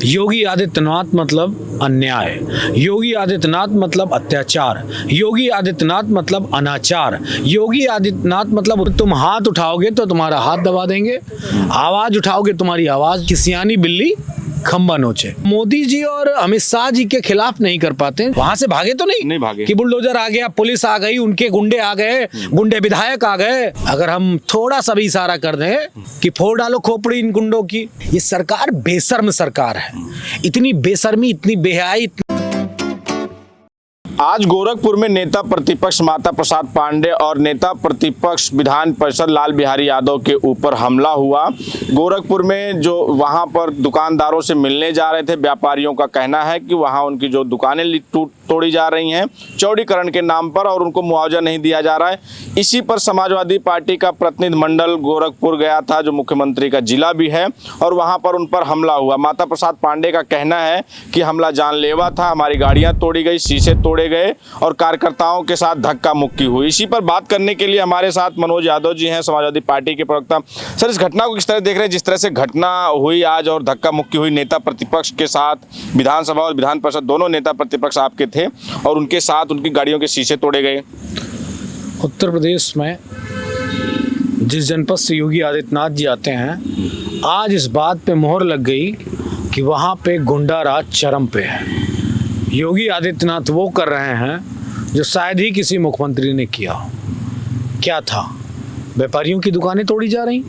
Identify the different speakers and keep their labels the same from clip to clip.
Speaker 1: योगी आदित्यनाथ मतलब अन्याय, योगी आदित्यनाथ मतलब अत्याचार, योगी आदित्यनाथ मतलब अनाचार, योगी आदित्यनाथ मतलब तुम हाथ उठाओगे तो तुम्हारा हाथ दबा देंगे, आवाज उठाओगे तुम्हारी आवाज की सियानी बिल्ली खंबा नोचे। मोदी जी और अमित शाह जी के खिलाफ नहीं कर पाते, वहां से भागे तो नहीं
Speaker 2: भागे
Speaker 1: कि बुलडोजर आ गया, पुलिस आ गई, उनके गुंडे आ गए, गुंडे विधायक आ गए। अगर हम थोड़ा सा भी इशारा कर दें कि फोड़ डालो खोपड़ी इन गुंडों की, ये सरकार बेशर्म सरकार है। इतनी बेशर्मी, इतनी बेहयाई।
Speaker 2: आज गोरखपुर में नेता प्रतिपक्ष माता प्रसाद पांडे और नेता प्रतिपक्ष विधान परिषद लाल बिहारी यादव के ऊपर हमला हुआ। गोरखपुर में जो वहां पर दुकानदारों से मिलने जा रहे थे, व्यापारियों का कहना है कि वहां उनकी जो दुकानें तोड़ी जा रही हैं चौड़ीकरण के नाम पर और उनको मुआवजा नहीं दिया जा रहा है। इसी पर समाजवादी पार्टी का प्रतिनिधिमंडल गोरखपुर गया था, जो मुख्यमंत्री का जिला भी है, और वहां पर उन पर हमला हुआ। माता प्रसाद पांडे का कहना है कि हमला जानलेवा था, हमारी गाड़ियां तोड़ी गई, शीशे तोड़े गए और कार्यकर्ताओं के साथ धक्का मुक्की हुई। इसी पर बात करने के लिए हमारे साथ मनोज यादव जी हैं, समाजवादी पार्टी के प्रवक्ता। सर, इस घटना को किस तरह देख रहे हैं, जिस तरह से घटना हुई आज और धक्का मुक्की हुई नेता प्रतिपक्ष के साथ, विधानसभा और विधान परिषद दोनों नेता प्रतिपक्ष आपके थे और उनके साथ उनकी गाड़ियों के शीशे तोड़े गए।
Speaker 1: उत्तर प्रदेश में जिस जनपद से योगी आदित्यनाथ जी आते हैं, आज इस बात पे मोहर लग गई कि वहाँ पे गुंडा राज चरम पे है। योगी आदित्यनाथ वो कर रहे हैं जो शायद ही किसी मुख्यमंत्री ने किया हो। क्या था? व्यापारियों की दुकानें तोड़ी जा रही।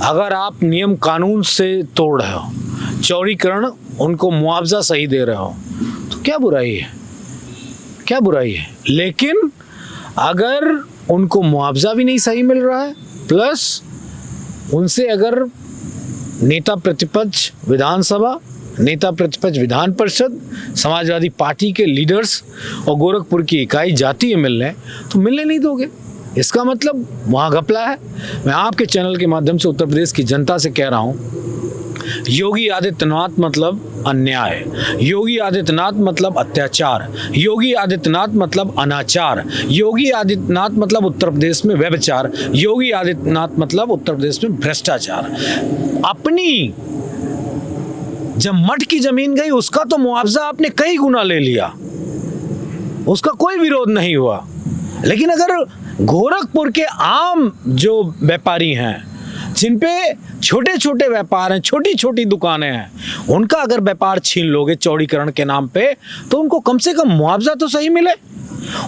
Speaker 1: अगर आप नियम कानून से तोड़ रहे हो, चौड़ीकरण उनको मुआवजा सही दे रहे हो, तो क्या बुराई है? क्या बुराई है? लेकिन अगर उनको मुआवजा भी नहीं सही मिल रहा है, प्लस उनसे अगर नेता प्रतिपक्ष विधानसभा, नेता प्रतिपक्ष विधान परिषद, समाजवादी पार्टी के लीडर्स और गोरखपुर की इकाई जाती है मिलने, तो मिलने नहीं दोगे, इसका मतलब वहाँ घपला है। मैं आपके चैनल के माध्यम से उत्तर प्रदेश की जनता से कह रहा हूँ, योगी आदित्यनाथ मतलब अन्याय, योगी आदित्यनाथ मतलब अत्याचार, योगी आदित्यनाथ मतलब अनाचार, योगी आदित्यनाथ मतलब उत्तर प्रदेश में व्यभिचार, योगी आदित्यनाथ मतलब उत्तर प्रदेश में भ्रष्टाचार। अपनी जब मठ की जमीन गई उसका तो मुआवजा आपने कई गुना ले लिया, उसका कोई विरोध नहीं हुआ। लेकिन अगर गोरखपुर के आम जो व्यापारी हैं, जिन पे छोटे छोटे व्यापार हैं, छोटी छोटी दुकानें हैं, उनका अगर व्यापार छीन लोगे चौड़ीकरण के नाम पे, तो उनको कम से कम मुआवजा तो सही मिले।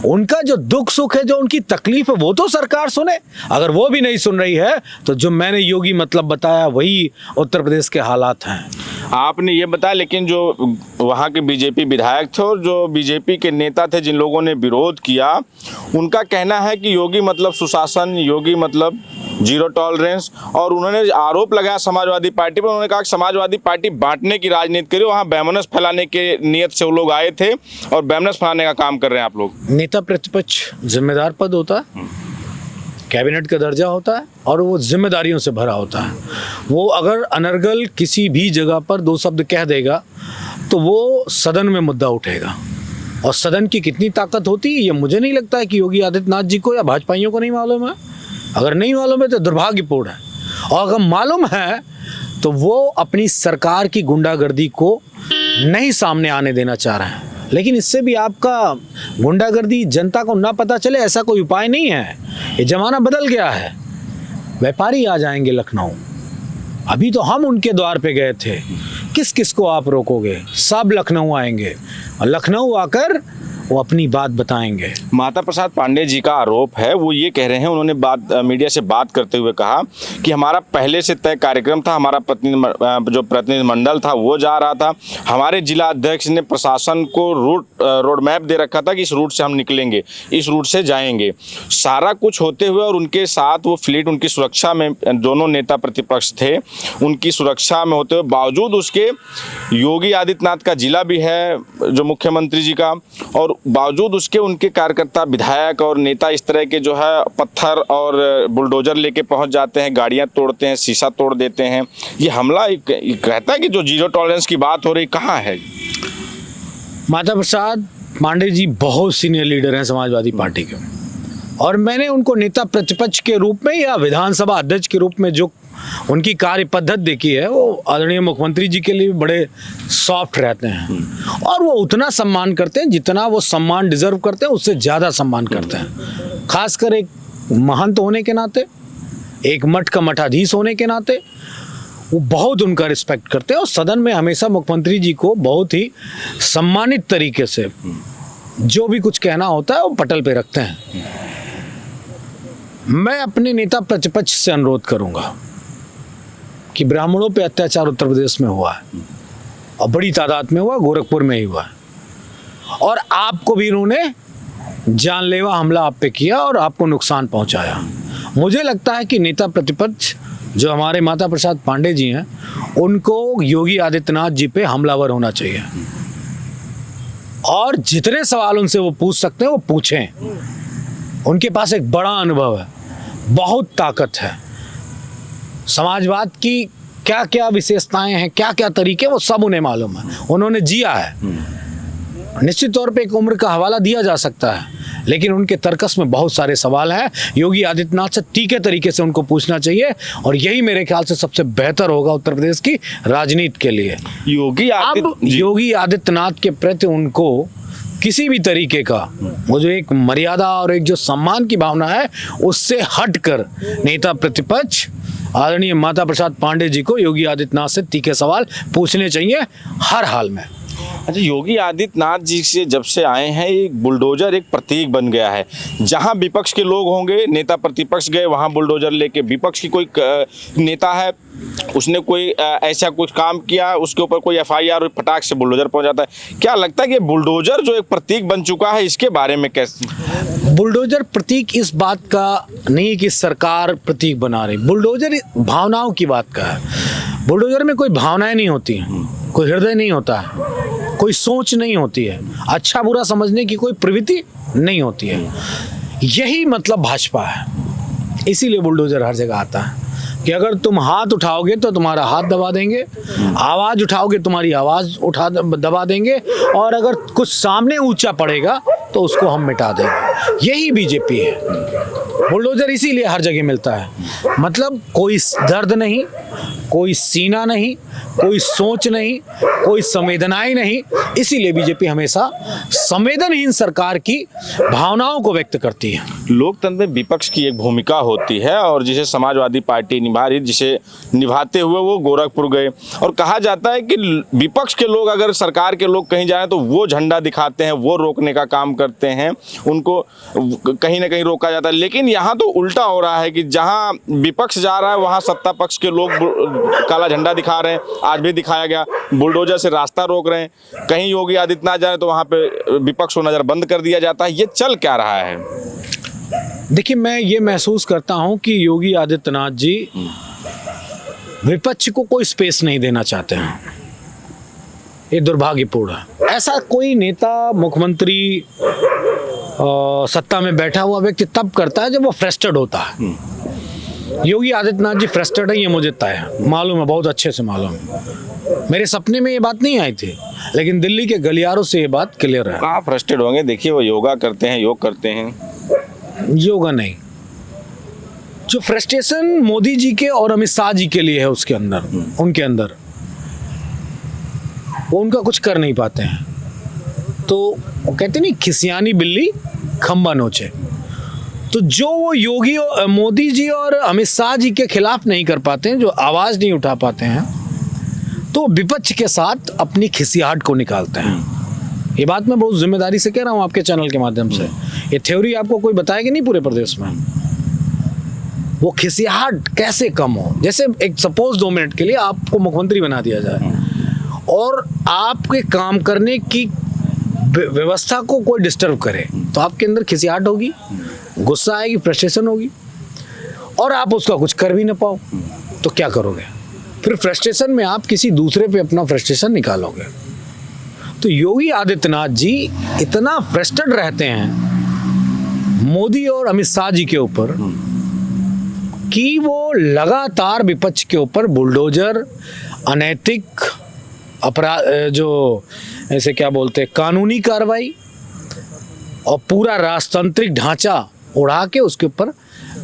Speaker 1: उनका जो दुख सुख है, जो उनकी तकलीफ है, वो तो सरकार सुने। अगर वो भी नहीं सुन रही है तो जो मैंने योगी मतलब बताया वही उत्तर प्रदेश के हालात हैं।
Speaker 2: आपने ये बताया, लेकिन जो वहाँ के बीजेपी विधायक थे और जो बीजेपी के नेता थे जिन लोगों ने विरोध किया, उनका कहना है कि योगी मतलब सुशासन, योगी मतलब जीरो टॉलरेंस, और उन्होंने आरोप लगाया समाजवादी पार्टी पर। उन्होंने कहा कि समाजवादी पार्टी बांटने की राजनीति करी, वहाँ बैमनस फैलाने के नियत से वो लोग आए थे और बैमनस फैलाने का काम कर रहे हैं आप लोग।
Speaker 1: नेता प्रतिपक्ष जिम्मेदार पद होता है, कैबिनेट का दर्जा होता है और वो जिम्मेदारियों से भरा होता है। वो अगर अनर्गल किसी भी जगह पर दो शब्द कह देगा तो वो सदन में मुद्दा उठेगा, और सदन की कितनी ताकत होती है ये मुझे नहीं लगता है कि योगी आदित्यनाथ जी को या भाजपाइयों को नहीं मालूम है। अगर नहीं मालूम है तो दुर्भाग्यपूर्ण है, और अगर मालूम है तो वो अपनी सरकार की गुंडागर्दी को नहीं सामने आने देना चाह रहे हैं। लेकिन इससे भी आपका गुंडागर्दी जनता को ना पता चले ऐसा कोई उपाय नहीं है। ये ज़माना बदल गया है। व्यापारी आ जाएंगे लखनऊ, अभी तो हम उनके द्वार पे गए थे, किस किस को आप रोकोगे? सब लखनऊ आएंगे और लखनऊ आकर वो अपनी बात बताएंगे।
Speaker 2: माता प्रसाद पांडे जी का आरोप है, वो ये कह रहे हैं, उन्होंने मीडिया से बात करते हुए कहा कि हमारा पहले से तय कार्यक्रम था, हमारा जो प्रतिनिधिमंडल था वो जा रहा था, हमारे जिला अध्यक्ष ने प्रशासन को रोड मैप दे रखा था कि इस रूट से हम निकलेंगे, इस रूट से जाएंगे। सारा कुछ होते हुए और उनके साथ वो फ्लीट उनकी सुरक्षा में, दोनों नेता प्रतिपक्ष थे, उनकी सुरक्षा में होते हुए बावजूद उसके योगी आदित्यनाथ का जिला भी है जो मुख्यमंत्री जी का, और बावजूद उसके उनके कार्यकर्ता, विधायक और नेता इस तरह के जो है पत्थर और बुलडोजर लेके पहुंच जाते हैं, गाड़ियां तोड़ते हैं, शीशा तोड़ देते हैं। ये हमला कहता है कि जो जीरो टॉलरेंस की बात हो रही कहाँ है?
Speaker 1: माता प्रसाद पांडे जी बहुत सीनियर लीडर हैं समाजवादी पार्टी के, और मैंने उनको नेता प्रतिपक्ष के रूप में या विधानसभा अध्यक्ष के रूप में जो उनकी कार्य पद्धति देखी है, वो आदरणीय मुख्यमंत्री जी के लिए बड़े सॉफ्ट रहते हैं और वो उतना सम्मान करते हैं जितना वो सम्मान डिजर्व करते हैं, उससे ज़्यादा सम्मान करते हैं। खासकर एक महंत होने के नाते, एक मठ का मठाधीश होने के नाते वो बहुत उनका रिस्पेक्ट करते हैं और सदन में हमेशा मुख्यमंत्री जी को बहुत ही सम्मानित तरीके से जो भी कुछ कहना होता है वो पटल पे रखते हैं। मैं अपने नेता प्रतिपक्ष से अनुरोध करूंगा कि ब्राह्मणों पे अत्याचार उत्तर प्रदेश में हुआ है और बड़ी तादाद में हुआ, गोरखपुर में ही हुआ है और आपको भी इन्होंने जानलेवा हमला आप पे किया और आपको नुकसान पहुंचाया। मुझे लगता है कि नेता प्रतिपक्ष जो हमारे माता प्रसाद पांडे जी हैं, उनको योगी आदित्यनाथ जी पे हमलावर होना चाहिए और जितने सवाल उनसे वो पूछ सकते हैं वो पूछें। उनके पास एक बड़ा अनुभव है, बहुत ताकत है, समाजवाद की क्या क्या विशेषताएं हैं, क्या क्या तरीके, वो सब उन्हें मालूम है, उन्होंने जिया है। निश्चित तौर पे एक उम्र का हवाला दिया जा सकता है, लेकिन उनके तर्कस में बहुत सारे सवाल हैं। योगी आदित्यनाथ से तीखे तरीके से उनको पूछना चाहिए और यही मेरे ख्याल से सबसे बेहतर होगा उत्तर प्रदेश की राजनीति के लिए। योगी आदित्यनाथ के प्रति उनको किसी भी तरीके का वो जो एक मर्यादा और एक जो सम्मान की भावना है, उससे हटकर नेता प्रतिपक्ष आदरणीय माता प्रसाद पांडे जी को योगी आदित्यनाथ से तीखे सवाल पूछने चाहिए हर हाल में।
Speaker 2: अच्छा, योगी आदित्यनाथ जी से जब से आए हैं एक बुलडोजर एक प्रतीक बन गया है। जहां विपक्ष के लोग होंगे, नेता प्रतिपक्ष गए वहां बुलडोजर लेके, विपक्ष की कोई नेता है उसने कोई ऐसा कुछ काम किया, उसके ऊपर कोई FIR और फटाक से बुलडोजर पहुंच जाता है। क्या लगता है कि बुलडोजर जो एक प्रतीक बन चुका है, इसके बारे में कैसे?
Speaker 1: बुलडोजर प्रतीक इस बात का नहीं कि सरकार प्रतीक बना रही, बुलडोजर भावनाओं की बात का है। बुलडोजर में कोई भावनाएं नहीं होती हैं, कोई हृदय नहीं होता है, कोई सोच नहीं होती है, अच्छा बुरा समझने की कोई प्रवृत्ति नहीं होती है। यही मतलब भाजपा है। इसीलिए बुलडोजर हर जगह आता है कि अगर तुम हाथ उठाओगे तो तुम्हारा हाथ दबा देंगे, आवाज उठाओगे तुम्हारी आवाज दबा देंगे और अगर कुछ सामने ऊंचा पड़ेगा तो उसको हम मिटा देंगे। यही बीजेपी है। बुलडोजर इसीलिए हर जगह मिलता है, मतलब कोई दर्द नहीं, कोई सीना नहीं, कोई सोच नहीं, कोई संवेदनाएं नहीं। इसीलिए बीजेपी हमेशा संवेदनहीन सरकार की भावनाओं को व्यक्त करती है।
Speaker 2: लोकतंत्र में विपक्ष की एक भूमिका होती है और जिसे समाजवादी पार्टी निभा रही, जिसे निभाते हुए वो गोरखपुर गए और कहा जाता है कि विपक्ष के लोग अगर सरकार के लोग कहीं जाएं तो वो झंडा दिखाते हैं, वो रोकने का काम करते हैं, उनको कहीं ना कहीं रोका जाता है। लेकिन यहाँ तो उल्टा हो रहा है कि जहाँ विपक्ष जा रहा है वहाँ सत्ता पक्ष के लोग काला झंडा दिखा रहे हैं। आज भी दिखाया गया, बुलडोजर से रास्ता रोक रहे हैं। कहीं योगी आदित्यनाथ जा रहे हैं तो वहाँ पे विपक्ष को नजर बंद कर दिया जाता है। ये चल क्या रहा है?
Speaker 1: देखिए, मैं ये महसूस करता हूं कि योगी आदित्यनाथ जी विपक्ष को कोई स्पेस नहीं देना चाहते हैं। ये दुर्भाग्यपूर्ण है। ऐसा कोई नेता, मुख्यमंत्री, सत्ता में बैठा हुआ व्यक्ति तब करता है जब वो फ्रस्ट्रेटेड होता है। योगी आदित्यनाथ जी फ्रस्ट्रेटेड है, ये मुझे तय है, मालूम है, बहुत अच्छे से मालूम है। मेरे सपने में ये बात नहीं आई थी, लेकिन दिल्ली के गलियारों से ये बात क्लियर है।
Speaker 2: कहाँ फ्रस्ट्रेटेड होंगे? देखिए, वो योगा करते हैं, योग करते हैं।
Speaker 1: योगा नहीं, जो फ्रस्ट्रेशन मोदी जी के और अमित शाह जी के लिए है उसके अंदर, उनके अंदर, वो उनका कुछ कर नहीं पाते हैं। तो वो कहते नहीं, खिसियानी बिल्ली खंबा नोचे। तो जो वो योगी और मोदी जी और अमित शाह जी के खिलाफ नहीं कर पाते हैं, जो आवाज नहीं उठा पाते हैं, तो विपक्ष के साथ अपनी खिसियाहट को निकालते हैं। ये बात मैं बहुत जिम्मेदारी से कह रहा हूँ आपके चैनल के माध्यम से। ये थ्योरी आपको कोई बताएगा नहीं पूरे प्रदेश में। वो खिसियाहट कैसे कम हो? जैसे एक सपोज 2 मिनट के लिए आपको मुख्यमंत्री बना दिया जाए और आपके काम करने की व्यवस्था को कोई डिस्टर्ब करे, तो आपके अंदर खिसियाहट होगी, गुस्सा आएगी, फ्रस्ट्रेशन होगी और आप उसका कुछ कर भी ना पाओ तो क्या करोगे? फिर फ्रस्ट्रेशन में आप किसी दूसरे पे अपना फ्रस्ट्रेशन निकालोगे। तो योगी आदित्यनाथ जी इतना फ्रस्ट्रेटेड रहते हैं मोदी और अमित शाह जी के ऊपर कि वो लगातार विपक्ष के ऊपर बुलडोजर, अनैतिक अपराध, जो ऐसे क्या बोलते हैं, कानूनी कार्रवाई और पूरा राजतांत्रिक ढांचा उड़ा के उसके ऊपर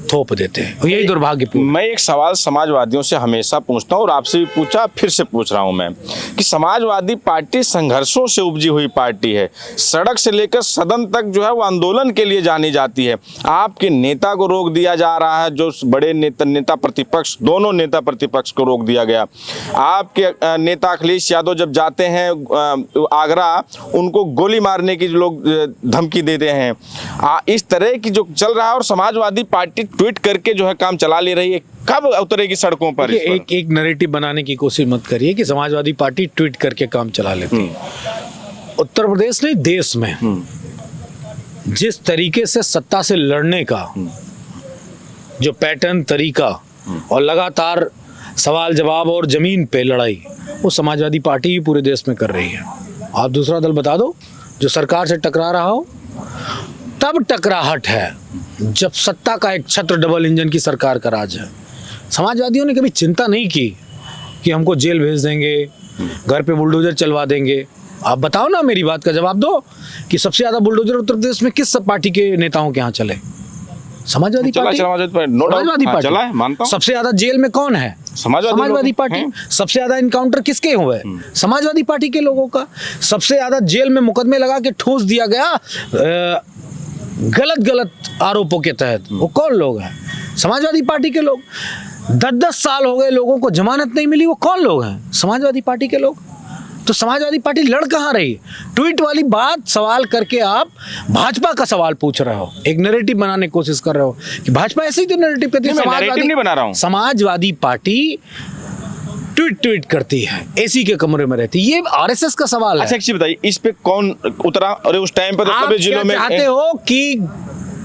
Speaker 1: थोप देते हैं, और यही दुर्भाग्यपूर्ण।
Speaker 2: मैं एक सवाल समाजवादियों से हमेशा पूछता हूँ और आपसे भी पूछा, फिर से पूछ रहा हूँ मैं, कि समाजवादी पार्टी संघर्षों से उपजी हुई पार्टी है। सड़क से लेकर सदन तक जो है वो आंदोलन के लिए जानी जाती है। आपके नेता को रोक दिया जा रहा है, जो बड़े नेता प्रतिपक्ष, दोनों नेता प्रतिपक्ष को रोक दिया गया। आपके नेता अखिलेश यादव जब जाते हैं आगरा, उनको गोली मारने की लोग धमकी देते हैं। इस तरह की जो चल रहा है, और समाजवादी पार्टी ट्वीट करके जो है काम चला ले रही है। कब उतरेगी सड़कों पर?
Speaker 1: एक नैरेटिव बनाने की कोशिश मत करिए कि समाजवादी पार्टी ट्वीट करके काम चला लेती है। उत्तर प्रदेश नहीं, देश में जिस तरीके से सत्ता से लड़ने का जो पैटर्न, तरीका और लगातार सवाल जवाब और जमीन पे लड़ाई, वो समाजवादी पार्टी ही पूरे देश में कर रही है। आप दूसरा दल बता दो जो सरकार से टकरा रहा हो। तब टकराहट है जब सत्ता का एक छत्र डबल इंजन की सरकार का राज है। समाजवादियों ने कभी चिंता नहीं की कि हमको जेल भेज देंगे, घर पे बुलडोजर चलवा देंगे। आप बताओ ना, मेरी बात का जवाब दो कि सबसे ज्यादा बुलडोजर उत्तर प्रदेश में किस पार्टी के नेताओं के यहाँ चले? समाजवादी पार्टी। समाजवादी पार्टी। सबसे ज्यादा जेल में कौन है? समाजवादी पार्टी। सबसे ज्यादा इनकाउंटर किसके हुए? समाजवादी पार्टी के लोगों का। सबसे ज्यादा जेल में मुकदमे लगा के ठूस दिया गया गलत आरोपों के तहत, वो कौन लोग हैं? समाजवादी पार्टी के लोग। 10-10 साल हो गए लोगों को जमानत नहीं मिली, वो कौन लोग हैं? समाजवादी पार्टी के लोग। तो समाजवादी पार्टी लड़ कहाँ रही? ट्वीट वाली बात सवाल करके आप भाजपा का सवाल पूछ रहे हो, एक नैरेटिव बनाने की कोशिश कर रहे हो कि भाजपा ऐसे ही तो नैरेटिव करती है।
Speaker 2: नहीं बना रहा हूं।
Speaker 1: समाजवादी पार्टी ट्वीट करती है, एसी के कमरे में रहती है। ये आरएसएस का सवाल है।
Speaker 2: अच्छा, एक चीज बताइए, इस पे कौन उतरा? अरे उस टाइम पे तो सभी जिलों में
Speaker 1: चाहते हो कि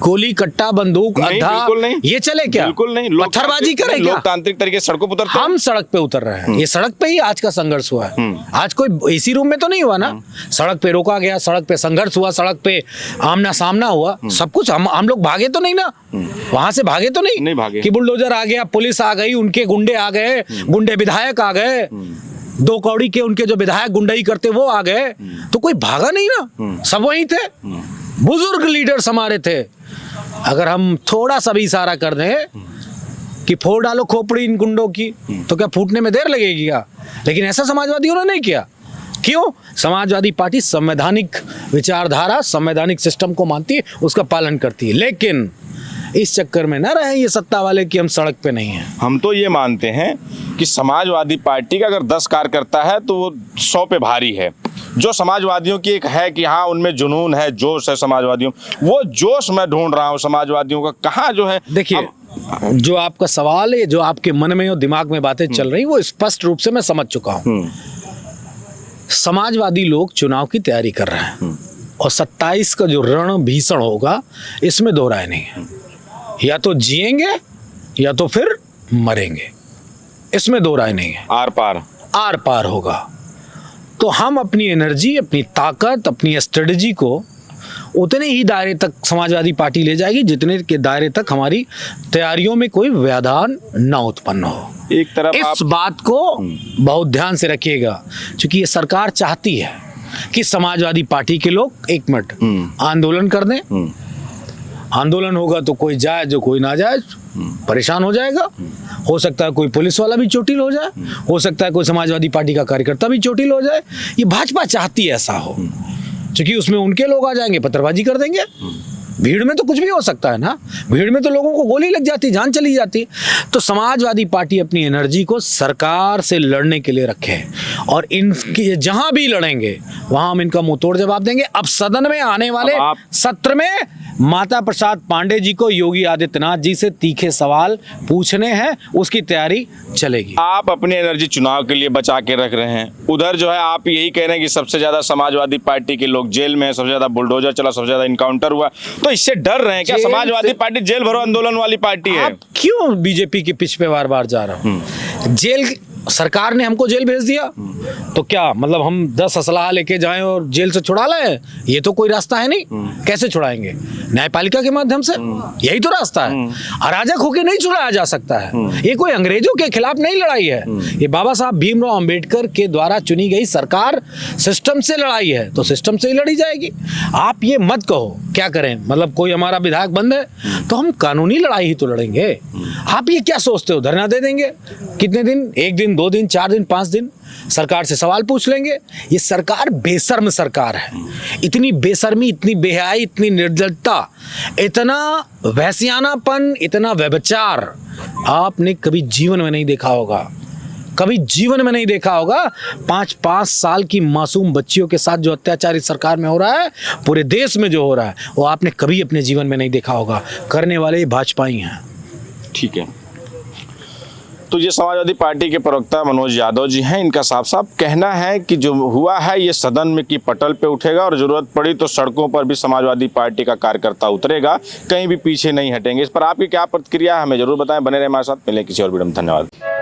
Speaker 1: गोली, कट्टा, बंदूक, अड्डा ये चले क्या?
Speaker 2: बिल्कुल नहीं।
Speaker 1: पत्थरबाजी करें क्या?
Speaker 2: लोकतांत्रिक तरीके से सड़कों पर उतरते हैं।
Speaker 1: हम सड़क पे उतर रहे हैं। ये सड़क पे ही आज का संघर्ष हुआ है। आज कोई एसी रूम में तो नहीं हुआ ना। सड़क पे रोका गया, सड़क पे संघर्ष हुआ, सड़क पे आमना सामना हुआ, सब कुछ। हम लोग भागे तो नहीं ना, वहां से भागे तो नहीं
Speaker 2: भागे
Speaker 1: कि बुलडोजर आ गया, पुलिस आ गई, उनके गुंडे आ गए, गुंडे विधायक आ गए, 2 कौड़ी के उनके जो विधायक गुंडाई करते वो आ गए, तो कोई भागा नहीं ना, सब वहीं थे। बुजुर्ग लीडर्स हमारे थे। अगर हम थोड़ा सा भी इशारा कर दें कि फोड़ डालो खोपड़ी इन गुंडों की, तो क्या फूटने में देर लगेगी क्या? लेकिन ऐसा समाजवादियों ने नहीं किया। क्यों? समाजवादी पार्टी संवैधानिक विचारधारा, संवैधानिक सिस्टम को मानती है, उसका पालन करती है। लेकिन इस चक्कर में ना रहे ये सत्ता वाले कि हम सड़क पे नहीं हैं।
Speaker 2: हम तो ये मानते हैं कि समाजवादी पार्टी का अगर 10 कार्यकर्ता है तो वो 100 पे भारी है। जो समाजवादियों की एक है कि हाँ उनमें जुनून है, जोश है समाजवादियों, वो जोश मैं ढूंढ रहा हूँ समाजवादियों का कहाँ जो है।
Speaker 1: देखिए, जो आपका सवाल है, जो आपके मन में और दिमाग में बातें चल रही, वो स्पष्ट रूप से मैं समझ चुका हूँ। समाजवादी लोग चुनाव की तैयारी कर रहे हैं और 27 का जो रण भीषण होगा, इसमें दो राय नहीं है। या तो जिएंगे या तो फिर मरेंगे, इसमें दो राय नहीं है। आर पार होगा। तो हम अपनी एनर्जी, अपनी ताकत, अपनी स्ट्रेटजी को उतने ही दायरे तक समाजवादी पार्टी ले जाएगी जितने के दायरे तक हमारी तैयारियों में कोई व्यवधान न उत्पन्न हो।
Speaker 2: एक तरफ
Speaker 1: इस बात को बहुत ध्यान से रखिएगा, क्योंकि ये सरकार चाहती है कि समाजवादी पार्टी के लोग 1 मिनट आंदोलन कर दें। आंदोलन होगा तो कोई जाए, जो कोई ना जाए परेशान हो जाएगा। हो सकता है कोई पुलिस वाला भी चोटिल हो जाए, हो सकता है कोई समाजवादी पार्टी का कार्यकर्ता भी चोटिल हो जाए। ये भाजपा चाहती है ऐसा हो, क्योंकि उसमें उनके लोग आ जाएंगे, पत्थरबाजी कर देंगे। भीड़ में तो कुछ भी हो सकता है ना, भीड़ में तो लोगों को गोली लग जाती, जान चली जाती। तो समाजवादी पार्टी अपनी एनर्जी को सरकार से लड़ने के लिए रखे, और इनकी जहां भी लड़ेंगे वहां हम इनका मुंह तोड़ जवाब देंगे। अब सदन में आने वाले सत्र में माता प्रसाद पांडे जी को योगी आदित्यनाथ जी से तीखे सवाल पूछने हैं, उसकी तैयारी चलेगी।
Speaker 2: आप अपनी एनर्जी चुनाव के लिए बचा के रख रहे हैं, उधर जो है आप यही कह रहे हैं कि सबसे ज्यादा समाजवादी पार्टी के लोग जेल में हैं, सबसे ज्यादा बुलडोजर चला, सबसे ज्यादा इनकाउंटर हुआ, तो इससे डर रहे हैं क्या? समाजवादी पार्टी जेल भरो आंदोलन वाली पार्टी है।
Speaker 1: आप क्यों बीजेपी की पिच पे बार बार जा रहा हूं? जेल सरकार ने हमको जेल भेज दिया तो क्या मतलब हम 10 असलाह लेके जाएं और जेल से छुड़ा लाएं? ये तो कोई रास्ता है नहीं। कैसे छुड़ाएंगे? न्यायपालिका के माध्यम से, यही तो रास्ता है। अराजक होके नहीं छुड़ाया जा सकता है। ये कोई अंग्रेजों के खिलाफ नहीं लड़ाई है, ये बाबा साहब भीमराव अंबेडकर के द्वारा चुनी गई सरकार सिस्टम से लड़ाई है, तो सिस्टम से ही लड़ी जाएगी। आप ये मत कहो क्या करें, मतलब कोई हमारा विधायक बंद है तो हम कानूनी लड़ाई ही तो लड़ेंगे। आप ये क्या सोचते हो, धरना दे देंगे? कितने दिन? 1 दिन, 2 दिन, 4 दिन, 5 दिन? सरकार से सवाल पूछ लेंगे? ये सरकार बेशर्म सरकार है। इतनी बेशर्मी, इतनी बेहयाई, इतनी निर्दयता, इतना वैश्यानापन, इतना व्यभिचार आपने कभी जीवन में नहीं देखा होगा। कभी जीवन में नहीं देखा होगा। 5-5 साल की मासूम बच्चियों के साथ जो अत्याचार इस सरकार में हो रहा है, पूरे देश में जो हो रहा है, वो आपने कभी अपने जीवन में नहीं देखा होगा। करने वाले भाजपा ही हैं।
Speaker 2: ठीक है, तो ये समाजवादी पार्टी के प्रवक्ता मनोज यादव जी हैं। इनका साफ साफ कहना है कि जो हुआ है ये सदन में की पटल पे उठेगा और जरूरत पड़ी तो सड़कों पर भी समाजवादी पार्टी का कार्यकर्ता उतरेगा, कहीं भी पीछे नहीं हटेंगे। इस पर आपकी क्या प्रतिक्रिया है हमें जरूर बताएं। बने रहे हमारे साथ, मिलें किसी और वीडियो में। धन्यवाद।